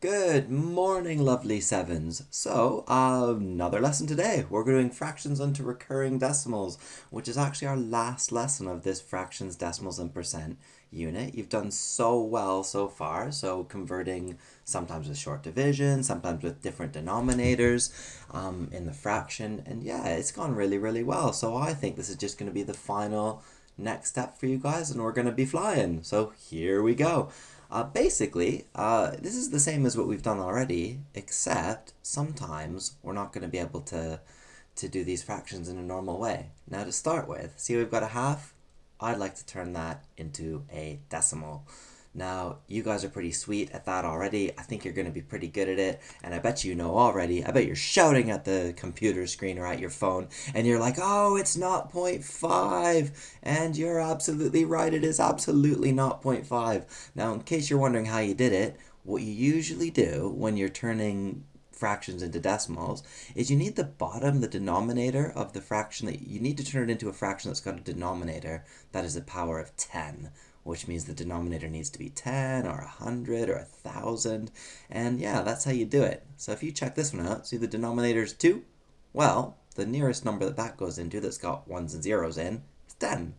Good morning, lovely sevens. So, another lesson today. We're doing fractions onto recurring decimals, which is actually our last lesson of this fractions, decimals, and percent unit. You've done so well so far. So, converting sometimes with short division, sometimes with different denominators in the fraction. And yeah, it's gone really, really well. So, I think this is just going to be the final next step for you guys, and we're going to be flying. So, here we go. This is the same as what we've done already, except sometimes we're not going to be able to do these fractions in a normal way. Now to start with, see we've got a half? I'd like to turn that into a decimal. Now, you guys are pretty sweet at that already. I think you're going to be pretty good at it. And I bet you know already. I bet you're shouting at the computer screen or at your phone. And you're like, oh, it's not 0.5. And you're absolutely right. It is absolutely not 0.5. Now, in case you're wondering how you did it, what you usually do when you're turning fractions into decimals is you need the bottom, the denominator of the fraction that you need to turn it into a fraction that's got a denominator that is a power of 10, which means the denominator needs to be 10 or 100 or 1,000. And yeah, that's how you do it. So if you check this one out, see the denominator is 2? Well, the nearest number that goes into that's got ones and zeros in is 10.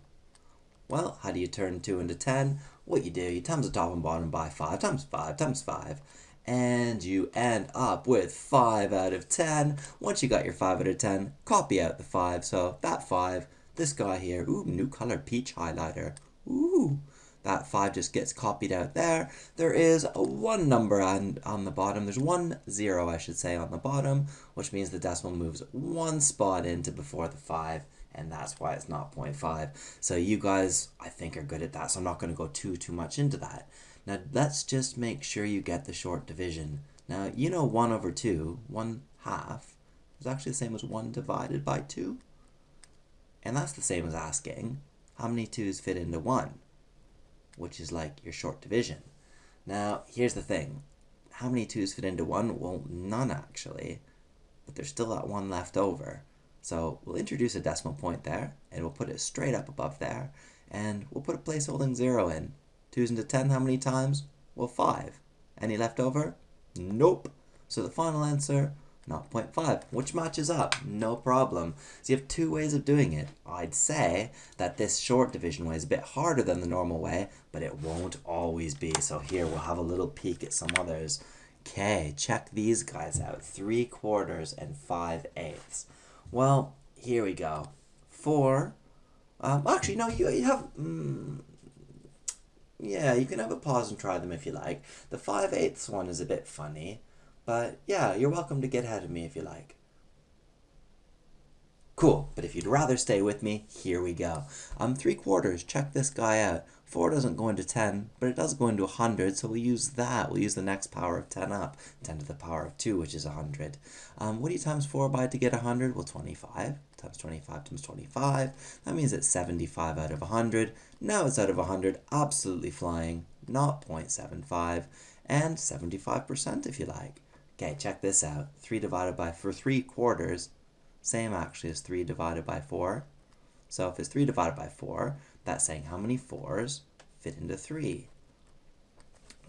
Well, how do you turn 2 into 10? What you do, you times the top and bottom by 5 times 5 times 5. And you end up with 5 out of 10. Once you got your 5 out of 10, copy out the 5. So that 5, this guy here, ooh, new color peach highlighter. Ooh, that 5 just gets copied out there. There is a 1 number on the bottom. There's 1 0, I should say, on the bottom, which means the decimal moves 1 spot into before the 5, and that's why it's not 0.5. So you guys, I think, are good at that, so I'm not going to go too much into that. Now, let's just make sure you get the short division. Now, you know 1 over 2, 1 half, is actually the same as 1 divided by 2. And that's the same as asking, how many 2's fit into 1? Which is like your short division. Now, here's the thing. How many 2's fit into 1? Well, none actually. But there's still that 1 left over. So we'll introduce a decimal point there, and we'll put it straight up above there, and we'll put a placeholding 0 in. 2's into 10 how many times? Well, 5. Any left over? Nope. So the final answer, not 0.5, which matches up, no problem. So you have 2 ways of doing it. I'd say that this short division way is a bit harder than the normal way, but it won't always be. So here we'll have a little peek at some others. Okay, check these guys out. 3/4 and 5/8. Well, here we go. 4. Actually, no, you have... yeah, you can have a pause and try them if you like. The 5/8 one is a bit funny, but yeah, you're welcome to get ahead of me if you like. Cool, but if you'd rather stay with me, here we go. 3/4, check this guy out. 4 doesn't go into 10, but it does go into 100, so we'll use that. We'll use the next power of 10 up, 10 to the power of 2, which is 100. What do you times 4 by to get 100? Well, 25 times 25 times 25. That means it's 75 out of 100. Now it's out of 100, absolutely flying, not 0.75, and 75% if you like. Okay, check this out. 3 divided by, for 3/4, same actually as 3 divided by 4. So if it's 3 divided by 4, that's saying how many 4's fit into 3.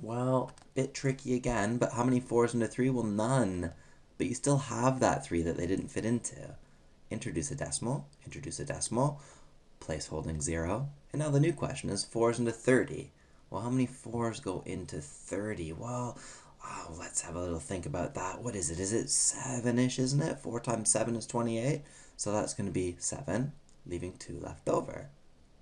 Well, bit tricky again, but how many 4's into 3? Well, none. But you still have that 3 that they didn't fit into. Introduce a decimal, place holding 0. And now the new question is 4's into 30. Well, how many 4's go into 30? Well, let's have a little think about that. What is it? Is it 7-ish, isn't it? 4 times 7 is 28. So that's going to be 7, leaving 2 left over.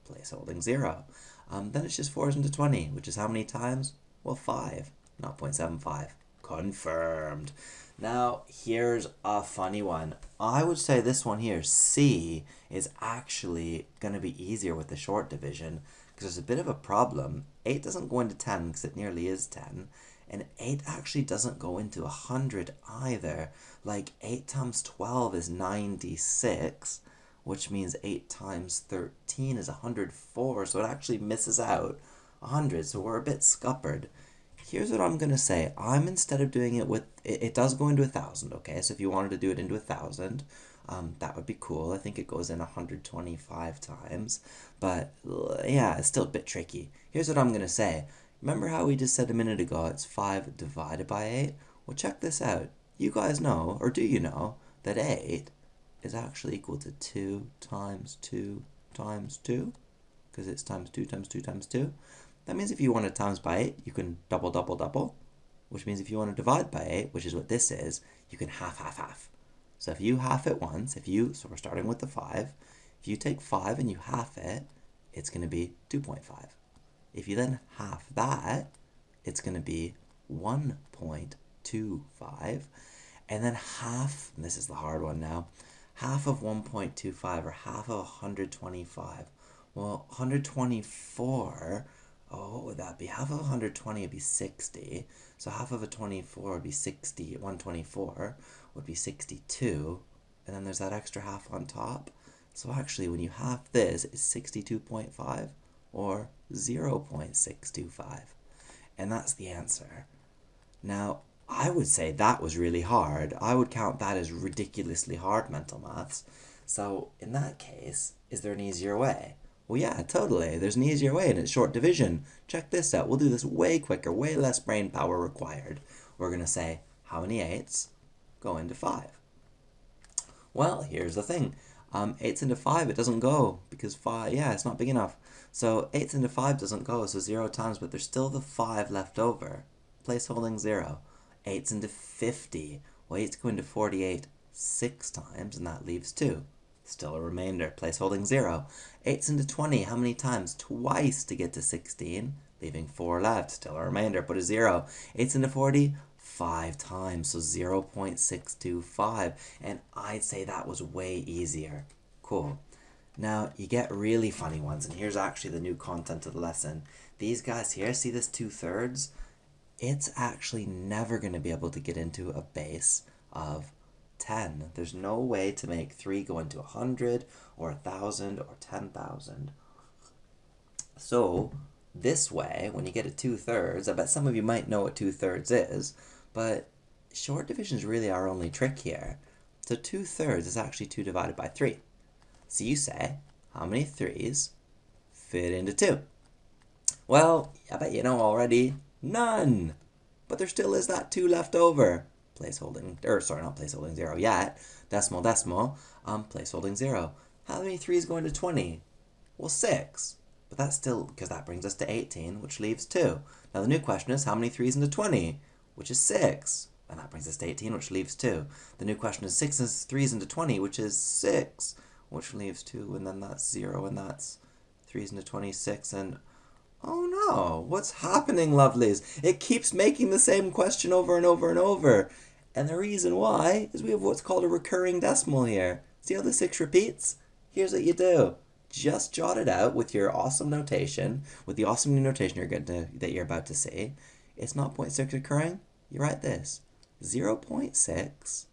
Place holding 0. Then it's just 4's into 20, which is how many times? Well, 5, not 0.75. Confirmed. Now, here's a funny one. I would say this one here, C, is actually going to be easier with the short division because there's a bit of a problem. 8 doesn't go into 10 because it nearly is 10. And 8 actually doesn't go into 100 either. Like 8 times 12 is 96, which means 8 times 13 is 104. So it actually misses out 100. So we're a bit scuppered. Here's what I'm going to say. Instead of doing it with, it does go into 1,000, okay? So if you wanted to do it into 1,000, that would be cool. I think it goes in 125 times. But yeah, it's still a bit tricky. Here's what I'm going to say. Remember how we just said a minute ago it's 5 divided by 8? Well, check this out. You guys know, or do you know, that 8 is actually equal to 2 times 2 times 2? Because it's times 2 times 2 times 2. That means if you want to times by 8, you can double, double, double. Which means if you want to divide by 8, which is what this is, you can half, half, half. So if you half it once, so we're starting with the 5. If you take 5 and you half it, it's going to be 2.5. If you then half that, it's going to be 1.25. And then half, and this is the hard one now, half of 1.25 or half of 125. Well, 124, what would that be? Half of 120 would be 60. So half of a 24 would be 60. 124 would be 62. And then there's that extra half on top. So actually, when you half this, it's 62.5 or 0.625. And that's the answer. Now, I would say that was really hard. I would count that as ridiculously hard mental maths. So in that case, is there an easier way? Well, yeah, totally. There's an easier way, and it's short division. Check this out. We'll do this way quicker, way less brain power required. We're going to say, how many 8s go into 5? Well, here's the thing. 8s into 5, it doesn't go, because 5, it's not big enough. So 8s into 5 doesn't go, so 0 times, but there's still the 5 left over. Place holding 0. 8s into 50. Well, 8's go into 48 6 times, and that leaves 2. Still a remainder. Place holding 0. 8's into 20. How many times? Twice to get to 16, leaving 4 left. Still a remainder. Put a 0. 8's into 40. 5 times, so 0.625. And I'd say that was way easier. Cool. Now, you get really funny ones, and here's actually the new content of the lesson. These guys here, see this 2/3? It's actually never going to be able to get into a base of 10. There's no way to make 3 go into 100 or 1,000 or 10,000. So this way, when you get a 2/3, I bet some of you might know what 2/3 is, but short division is really our only trick here. So 2/3 is actually 2 divided by 3. So you say, how many 3s fit into 2? Well, I bet you know already, none. But there still is that 2 left over. Not place holding 0 yet. Decimal, place holding 0. How many 3s go into 20? Well, 6. But that's still, because that brings us to 18, which leaves 2. Now the new question is, how many 3s into 20? Which is 6. And that brings us to 18, which leaves 2. The new question is 6 3s into 20, which is 6, which leaves 2. And then that's 0, and that's 3s into 26, and oh no, what's happening, lovelies? It keeps making the same question over and over and over. And the reason why is we have what's called a recurring decimal here. See how the 6 repeats? Here's what you do. Just jot it out with your awesome notation, with the awesome new notation that you're about to see. It's not 0.6 recurring. You write this, 0.6,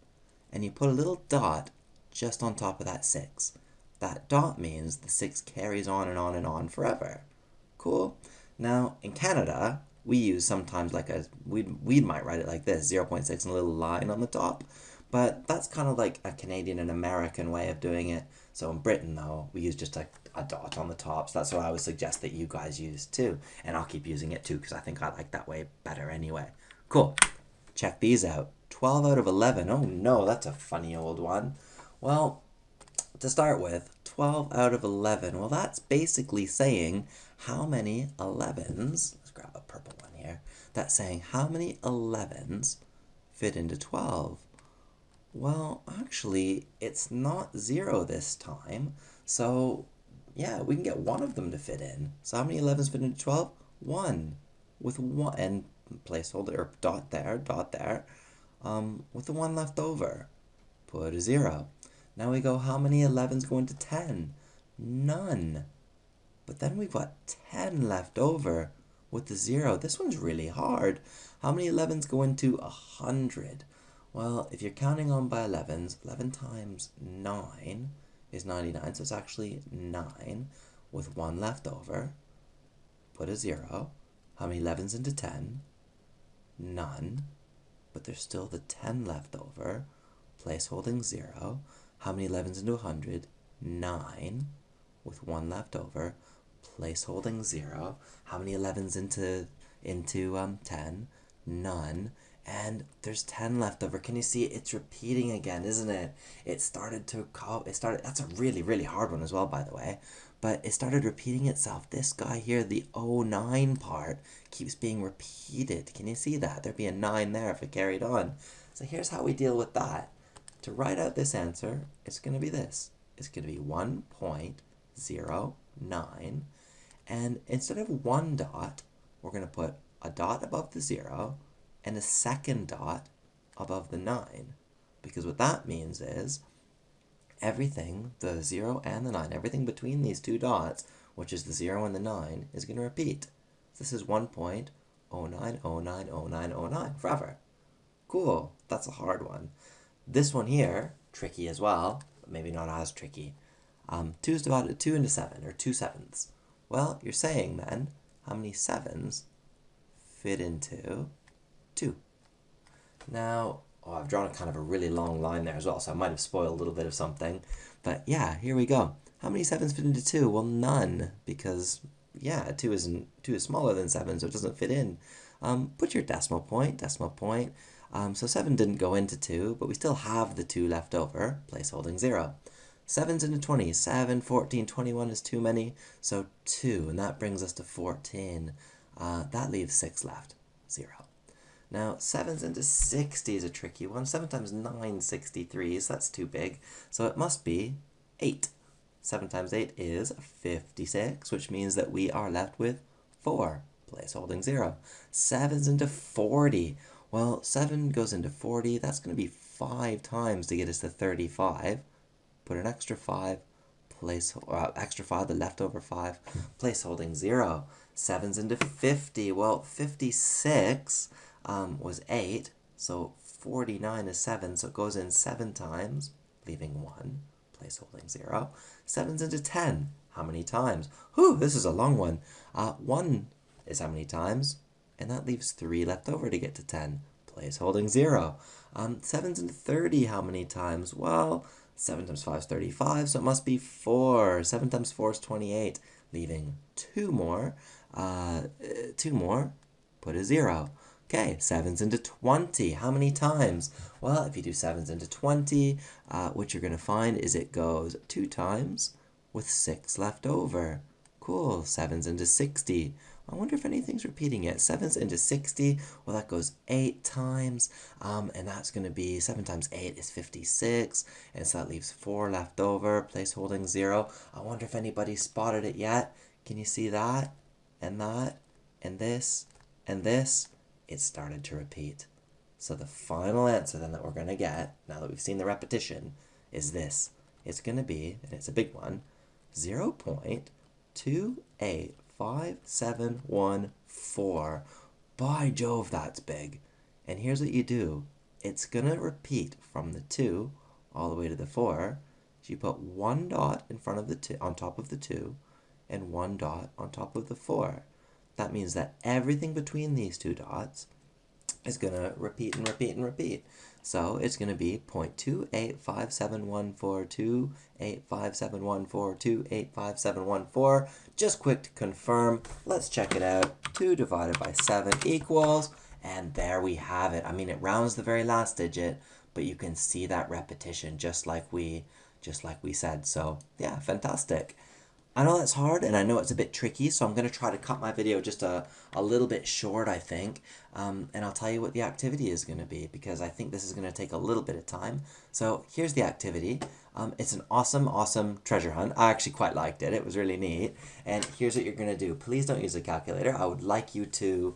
and you put a little dot just on top of that 6. That dot means the 6 carries on and on and on forever. Cool. Now, in Canada, we use sometimes we might write it like this, 0.6 and a little line on the top. But that's kind of like a Canadian and American way of doing it. So in Britain, though, we use just a dot on the top. So that's what I would suggest that you guys use too. And I'll keep using it too because I think I like that way better anyway. Cool. Check these out. 12 out of 11. Oh no, that's a funny old one. Well, to start with, 12 out of 11. Well, that's basically saying how many 11s, let's grab a purple one here, that's saying how many 11s fit into 12. Well, actually, it's not 0 this time, so yeah, we can get one of them to fit in. So how many 11s fit into 12? 1. With 1, and placeholder, or dot there, with the 1 left over. Put a 0. Now we go, how many 11s go into 10? None. But then we've got 10 left over with the 0. This one's really hard. How many 11s go into 100? Well, if you're counting on by 11s, 11 times 9 is 99, so it's actually 9 with 1 left over. Put a 0. How many 11s into 10? None. But there's still the 10 left over. Place holding 0. How many 11s into 100? 9 with 1 left over. Place holding 0. How many 11s into 10, none, and there's 10 left over. Can you see it's repeating again, isn't it? That's a really, really hard one as well, by the way. But it started repeating itself. This guy here, the 09 part, keeps being repeated. Can you see that? There'd be a 9 there if it carried on. So here's how we deal with that. To write out this answer, it's going to be this. It's going to be 1.09. And instead of one dot, we're going to put a dot above the 0 and a second dot above the 9. Because what that means is everything, the 0 and the 9, everything between these two dots, which is the 0 and the 9, is going to repeat. This is 1.09090909 forever. Cool. That's a hard one. This one here, tricky as well, but maybe not as tricky. 2 is divided 2 into 7, or 2 sevenths. Well, you're saying then, how many 7s fit into 2? Now, I've drawn kind of a really long line there as well, so I might have spoiled a little bit of something. But yeah, here we go. How many 7s fit into 2? Well, none, because, yeah, 2 is smaller than 7, so it doesn't fit in. Put your decimal point. So 7 didn't go into 2, but we still have the 2 left over, place holding 0. 7's into 20, 7, 14, 21 is too many, so 2, and that brings us to 14. That leaves 6 left, 0. Now, 7's into 60 is a tricky one. 7 times 9, 63, so that's too big, so it must be 8. 7 times 8 is 56, which means that we are left with 4, place holding 0. 7's into 40. Well, 7 goes into 40, that's going to be 5 times to get us to 35. Put an extra 5, extra 5, the leftover 5, place holding 0. 7's into 50. Well, 56 was 8, so 49 is 7, so it goes in 7 times, leaving 1, place holding 0. 7's into 10. How many times? Whew, this is a long one. 1 is how many times? And that leaves 3 left over to get to 10, place holding 0. 7's into 30. How many times? Well, 7 times 5 is 35, so it must be 4. 7 times 4 is 28, leaving 2 more. 2 more, put a 0. Okay, 7's into 20. How many times? Well, if you do 7's into 20, what you're going to find is it goes 2 times with 6 left over. Cool, 7's into 60. I wonder if anything's repeating it. 7's into 60, well, that goes 8 times, and that's going to be 7 times 8 is 56, and so that leaves 4 left over, place holding 0. I wonder if anybody spotted it yet. Can you see that, and this, and this? It started to repeat. So the final answer then that we're going to get, now that we've seen the repetition, is this. It's going to be, and it's a big one, 0.285714. By Jove, that's big. And here's what you do. It's going to repeat from the 2 all the way to the 4. So you put 1 dot in front of the 2, on top of the 2, and 1 dot on top of the 4. That means that everything between these 2 dots is going to repeat and repeat and repeat. So it's going to be 0.285714285714285714. Just quick to confirm. Let's check it out. 2 divided by 7 equals, and there we have it. I mean, it rounds the very last digit, but you can see that repetition just like we said. So yeah, fantastic. I know that's hard, and I know it's a bit tricky, so I'm going to try to cut my video just a little bit short, I think, and I'll tell you what the activity is going to be, because I think this is going to take a little bit of time. So here's the activity. It's an awesome treasure hunt. I actually quite liked it. It was really neat, and here's what you're going to do. Please don't use a calculator. I would like you to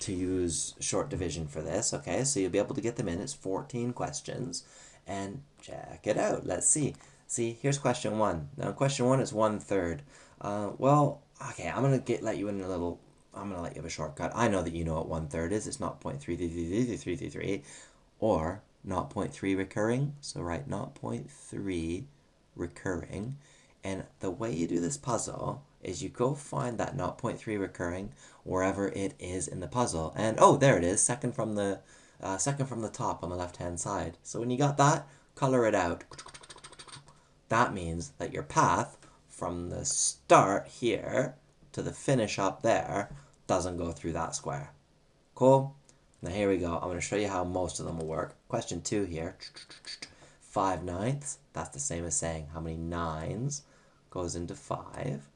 use short division for this, okay? So you'll be able to get them in. It's 14 questions, and check it out. Let's see. See, here's question 1. Now, question 1 is 1/3. Well, okay, I'm going to let you in a little, I'm going to let you have a shortcut. I know that you know what 1/3 is. It's 0.3333333, or 0.3 recurring. So write 0.3 recurring. And the way you do this puzzle is you go find that 0.3 recurring wherever it is in the puzzle. And, oh, there it is, second from the top on the left-hand side. So when you got that, color it out. That means that your path from the start here to the finish up there, doesn't go through that square. Cool? Now here we go. I'm going to show you how most of them will work. Question 2 here. 5/9. That's the same as saying how many 9s goes into 5.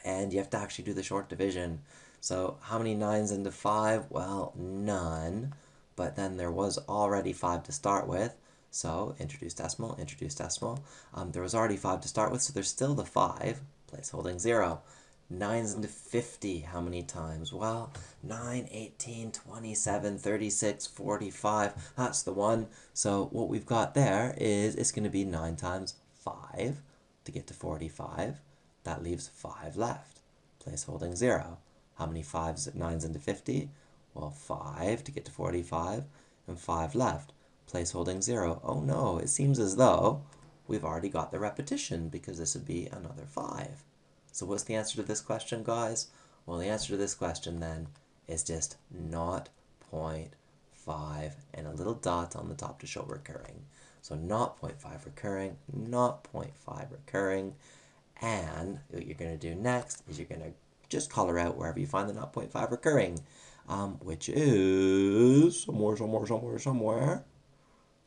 And you have to actually do the short division. So how many 9s into 5? Well, none. But then there was already 5 to start with. So introduce decimal, introduce decimal. There was already 5 to start with, so there's still the 5, place holding 0. 9s into 50, how many times? Well, 9, 18, 27, 36, 45. That's the one. So what we've got there is it's going to be 9 times 5 to get to 45. That leaves 5 left. Place holding 0. How many 9s into 50? Well, 5 to get to 45 and 5 left. Place holding 0. Oh no, it seems as though we've already got the repetition because this would be another 5. So what's the answer to this question, guys? Well, the answer to this question then is just 0.5 and a little dot on the top to show recurring. So 0.5 recurring, 0.5 recurring, and what you're going to do next is you're going to just color out wherever you find the 0.5 recurring, which is somewhere.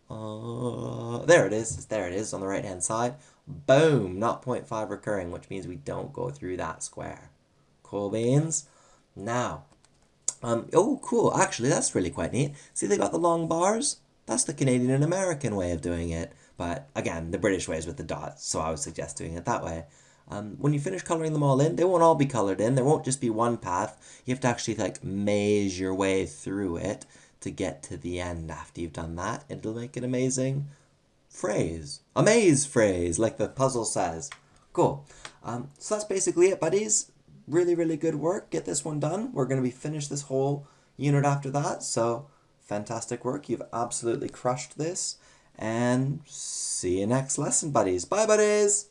There it is. There it is on the right hand side. Boom, 0.5 recurring, which means we don't go through that square. Cool beans. Now, oh cool, actually that's really quite neat. See, they got the long bars? That's the Canadian and American way of doing it. But again, the British way is with the dots, so I would suggest doing it that way. When you finish coloring them all in, they won't all be colored in. There won't just be one path. You have to actually like maze your way through it to get to the end after you've done that. It'll make an amazing phrase. A maze phrase, like the puzzle says. Cool. So that's basically it, buddies. Really, really good work. Get this one done. We're going to be finished this whole unit after that. So fantastic work. You've absolutely crushed this. And see you next lesson, buddies. Bye, buddies.